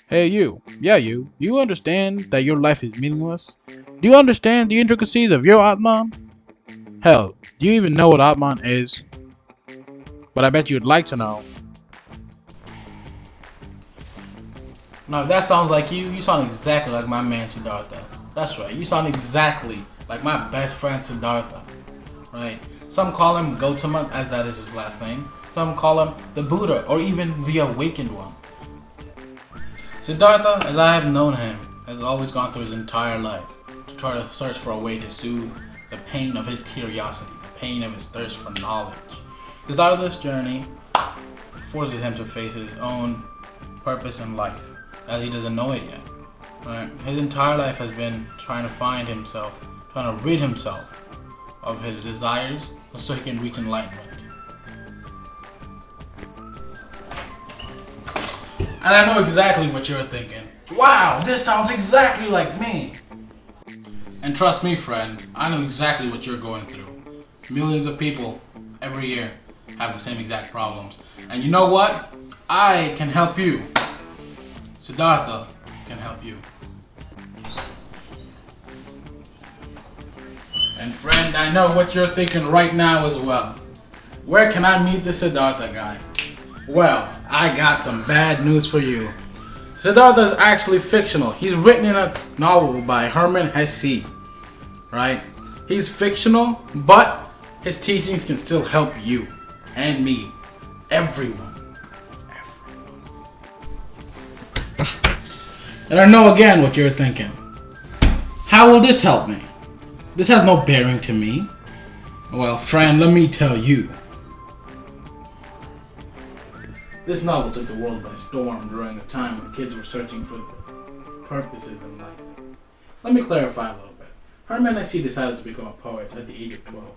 Hey you, yeah you, do you understand that your life is meaningless? Do you understand the intricacies of your Atman? Hell, do you even know what Atman is? But I bet you'd like to know. No, if that sounds like you sound exactly like my man Siddhartha. That's right, you sound exactly like my best friend Siddhartha. Right? Some call him Gautama, as that is his last name. Some call him the Buddha, or even the Awakened One. Siddhartha, as I have known him, has always gone through his entire life to try to search for a way to soothe the pain of his curiosity, the pain of his thirst for knowledge. Siddhartha's journey forces him to face his own purpose in life, as he doesn't know it yet. Right? His entire life has been trying to find himself, trying to rid himself of his desires so he can reach enlightenment. And I know exactly what you're thinking. Wow, this sounds exactly like me. And trust me, friend, I know exactly what you're going through. Millions of people every year have the same exact problems. And you know what? I can help you. Siddhartha can help you. And friend, I know what you're thinking right now as well. Where can I meet the Siddhartha guy? Well, I got some bad news for you. Siddhartha is actually fictional. He's written in a novel by Hermann Hesse. Right? He's fictional, but his teachings can still help you and me. Everyone. And I know again what you're thinking. How will this help me? This has no bearing to me. Well, friend, let me tell you. This novel took the world by storm during a time when kids were searching for purposes in life. Let me clarify a little bit. Hermann Hesse decided to become a poet at the age of 12.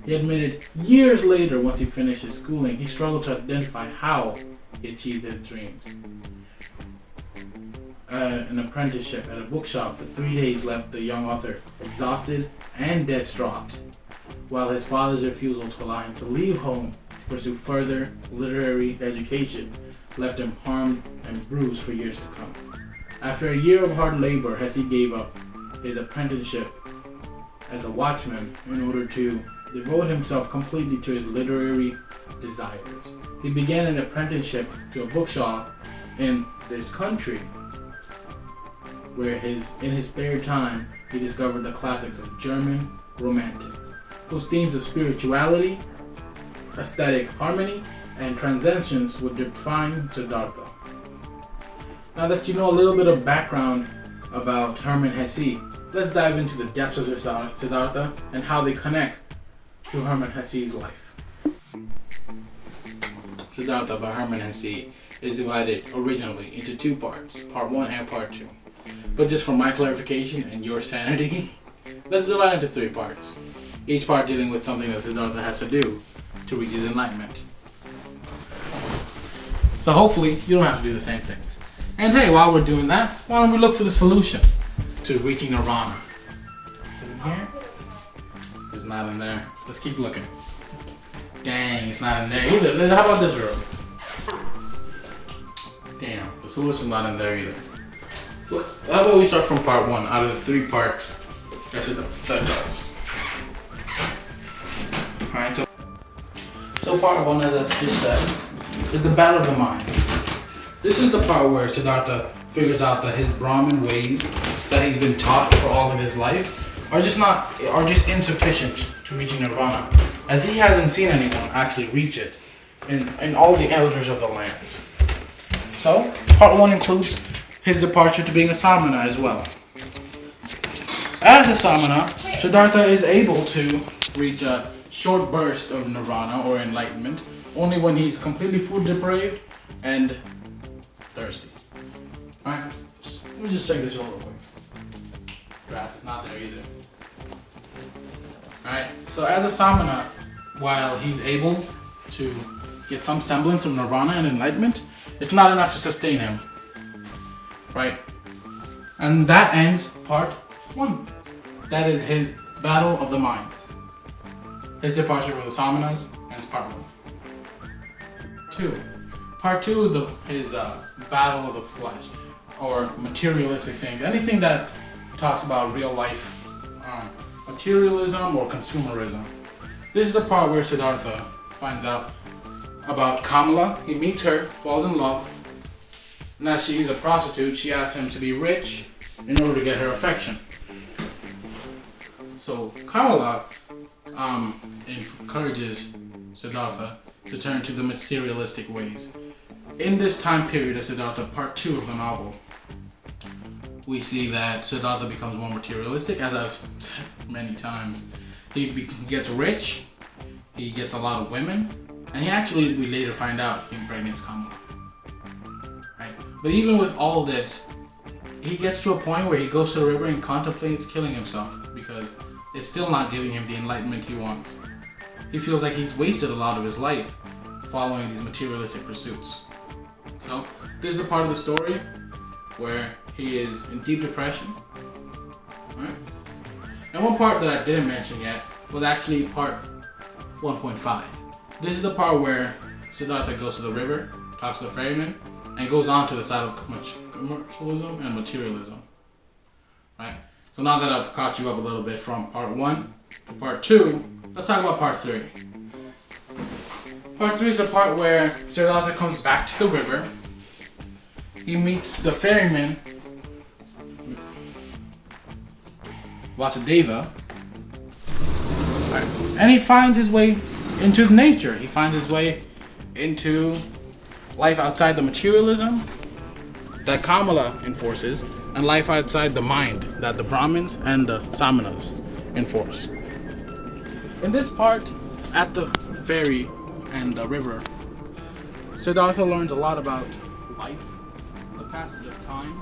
He admitted years later, once he finished his schooling, he struggled to identify how he achieved his dreams. An apprenticeship at a bookshop for 3 days left the young author exhausted and distraught, while his father's refusal to allow him to leave home to pursue further literary education left him harmed and bruised for years to come. After a year of hard labor, Hesse gave up his apprenticeship as a watchman in order to devote himself completely to his literary desires. He began an apprenticeship to a bookshop in this country, where in his spare time he discovered the classics of German romantics, whose themes of spirituality, aesthetic harmony, and transcendence would define Siddhartha. Now that you know a little bit of background about Hermann Hesse, let's dive into the depths of Siddhartha and how they connect to Hermann Hesse's life. Siddhartha by Hermann Hesse is divided originally into two parts, part 1 and part 2. But just for my clarification and your sanity, let's divide it into 3 parts. Each part dealing with something that Siddhartha has to do to reach his enlightenment. So hopefully you don't have to do the same things. And hey, while we're doing that, why don't we look for the solution to reaching nirvana? Is it in here? It's not in there. Let's keep looking. Dang, it's not in there either. How about this room? Damn, the solution's not in there either. How about we start from part 1 out of the 3 parts that does. Alright, so part 1, as I just said, is the battle of the mind. This is the part where Siddhartha figures out that his Brahmin ways that he's been taught for all of his life are just insufficient to reaching nirvana, as he hasn't seen anyone actually reach it in all the elders of the lands. So, part 1 includes his departure to being a samana as well. As a samana, Siddhartha is able to reach a short burst of nirvana or enlightenment only when he's completely food deprived and thirsty. Alright, let me just check this over real quick. Grass is not there either. Alright, so as a samana, while he's able to get some semblance of nirvana and enlightenment, it's not enough to sustain him. Right? And that ends part 1. That is his battle of the mind. His departure from the samanas ends part 1. 2. Part 2 is his battle of the flesh, or materialistic things. Anything that talks about real life materialism or consumerism. This is the part where Siddhartha finds out about Kamala. He meets her, falls in love, and as she's a prostitute, she asks him to be rich in order to get her affection. So Kamala encourages Siddhartha to turn to the materialistic ways. In this time period of Siddhartha, part 2 of the novel, we see that Siddhartha becomes more materialistic, as I've said many times. He gets rich, he gets a lot of women, and we later find out he impregnates Kamala. Right? But even with all this, he gets to a point where he goes to the river and contemplates killing himself because it's still not giving him the enlightenment he wants. He feels like he's wasted a lot of his life following these materialistic pursuits. So, this is the part of the story where he is in deep depression. Right? And one part that I didn't mention yet was actually part 1.5. This is the part where Siddhartha goes to the river, talks to the ferryman, and goes on to the side of commercialism and materialism. Right? So now that I've caught you up a little bit from part 1 to part 2, let's talk about part 3. Part 3 is the part where Siddhartha comes back to the river. He meets the ferryman, Vasudeva, and he finds his way into nature. He finds his way into life outside the materialism that Kamala enforces, and life outside the mind that the Brahmins and the Samanas enforce. In this part, at the ferry and the river, Siddhartha learns a lot about life, the passage of time,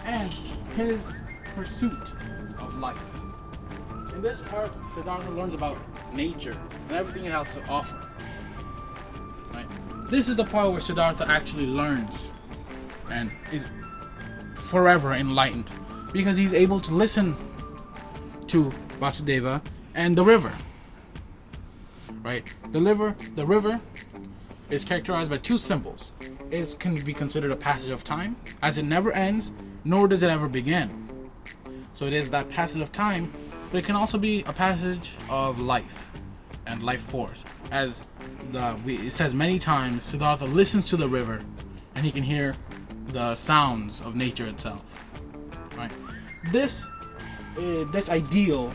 and his pursuit of life. In this part, Siddhartha learns about nature and everything it has to offer. Right? This is the part where Siddhartha actually learns and is forever enlightened because he's able to listen to Vasudeva and the river. Right? The river is characterized by two symbols. It can be considered a passage of time, as it never ends, nor does it ever begin. So it is that passage of time, but it can also be a passage of life and life force. As it says many times, Siddhartha listens to the river and he can hear the sounds of nature itself. Right? This ideal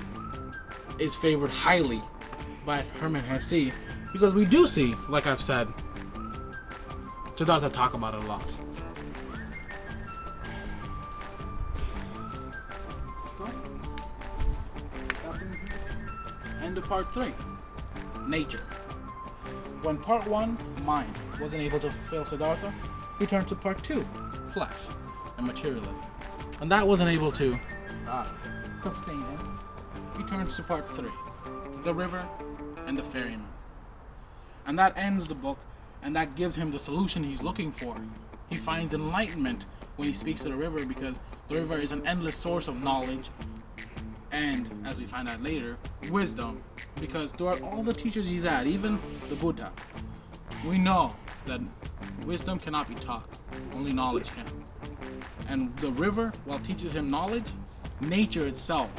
is favored highly by Hermann Hesse because we do see, like I've said, Siddhartha talk about it a lot. End of part 3. Nature. When part 1, mind, wasn't able to fulfill Siddhartha, he turned to part 2, flesh and materialism. And that wasn't able to sustain him. He turns to part 3, the river and the ferryman. And that ends the book, and that gives him the solution he's looking for. He finds enlightenment when he speaks to the river because the river is an endless source of knowledge and, as we find out later, wisdom. Because throughout all the teachers he's had, even the Buddha, we know that wisdom cannot be taught, only knowledge can. And the river, while teaches him knowledge, nature itself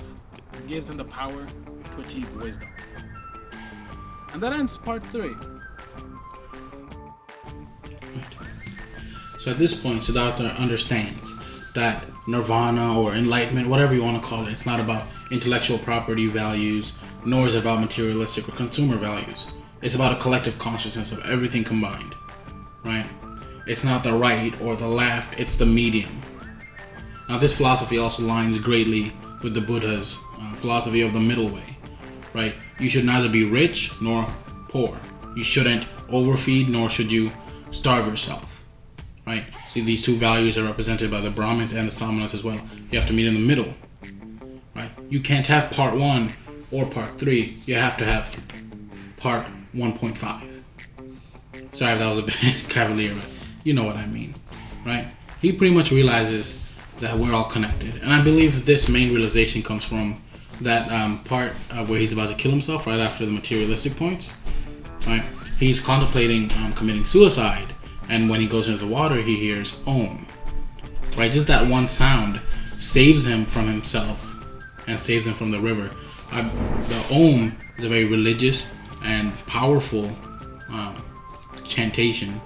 gives him the power to achieve wisdom. And that ends part 3. So at this point, Siddhartha understands that nirvana or enlightenment, whatever you want to call it, it's not about intellectual property values, nor is it about materialistic or consumer values. It's about a collective consciousness of everything combined, right? It's not the right or the left, it's the medium. Now this philosophy also aligns greatly with the Buddha's philosophy of the middle way, right? You should neither be rich nor poor. You shouldn't overfeed nor should you starve yourself. Right? See, these two values are represented by the Brahmins and the Samanas as well. You have to meet in the middle. Right? You can't have part 1 or part 3. You have to have part 1.5. Sorry if that was a bit cavalier, but you know what I mean. Right? He pretty much realizes that we're all connected. And I believe this main realization comes from that part where he's about to kill himself right after the materialistic points. Right? He's contemplating committing suicide And when he goes into the water, he hears Om. Right? Just that one sound saves him from himself and saves him from the river. The Om is a very religious and powerful chantation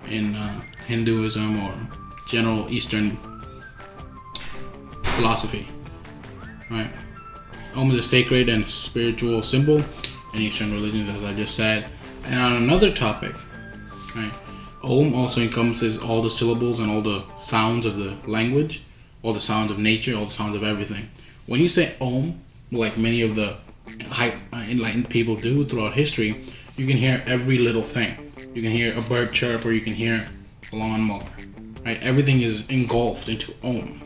in Hinduism or general Eastern philosophy. Right? Om is a sacred and spiritual symbol in Eastern religions, as I just said. And on another topic, right, Om also encompasses all the syllables and all the sounds of the language, all the sounds of nature, all the sounds of everything. When you say Om, like many of the enlightened people do throughout history, you can hear every little thing. You can hear a bird chirp, or you can hear a lawnmower. Right? Everything is engulfed into Om.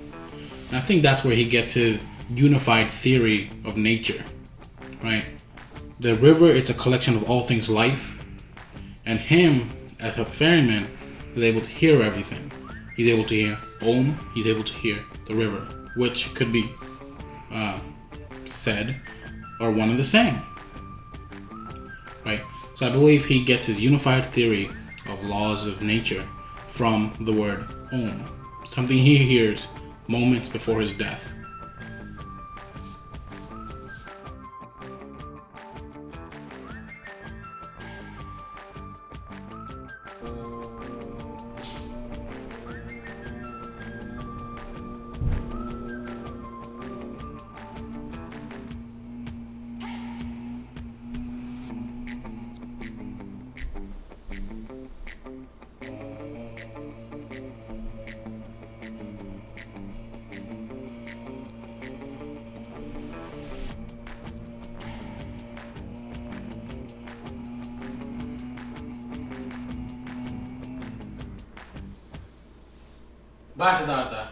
And I think that's where he gets his unified theory of nature. Right? The river, it's a collection of all things life, and him, as a ferryman, is able to hear everything. He's able to hear Om, he's able to hear the river, which could be said are one and the same. Right? So I believe he gets his unified theory of laws of nature from the word Om, something he hears moments before his death. Bye, Siddhartha.